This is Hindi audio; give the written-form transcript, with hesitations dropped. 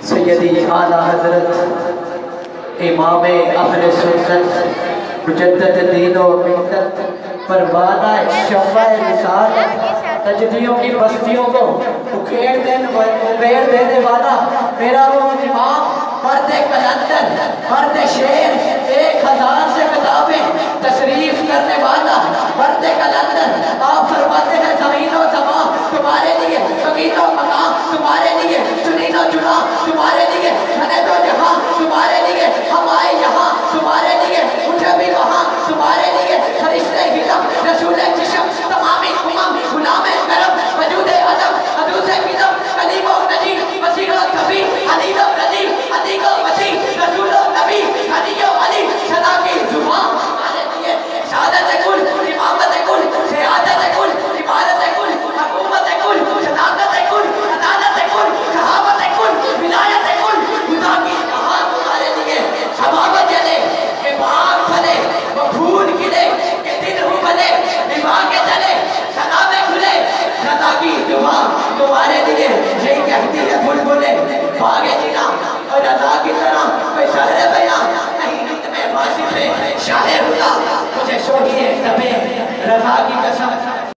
सैयदी आला हजरत इमाम अहले सुन्नत मुजद्दिद दीन व मिल्लत परवाना शफ़ा रिसालत तजदियों की बस्तियों को उखेड़ देने वाला मेरा वो इमाम मर्द कलंदर मर्द शेर 1000 से किताबें तशरीफ करने वाला मर्द कलंदर आप फरमाते हैं ज़मीनो ज़मा तुम्हारे लिए सगीनो मकाम तुम्हारे लिए चुनीनो चुना तुम्हारे लिए मैंने तो जहाँ तुम्हारे लिए हम आए यहाँ तुम्हारे लिए उठे भी वहाँ तुम्हारे लिए फरिश्ते हिलम रसूल जिस्म तमामी उमम गुलाम करम वजूद अदम अदूस किदम कलीमो नजीर वसीलो कभी हनीलो नजीर अदीको वसी रसूलो नबी हनीयो अली सदा की जुबान हमारे लिए शहादत कुल इमामत कुल सियादत कुल इबादत कुल हुकूमत कुल सदाकत कुल अदालत कुल सहाबत कुल विलायत कुल खुदा की कहा तुम्हारे लिए सबाब चले के बाग फले वो फूल खिले के दिन हो बने निभा के चले सदा में खुले सदा की दुआ तुम्हारे लिए यही कहती है बुलबुले भागे जीना और अदा की तरह कोई शहर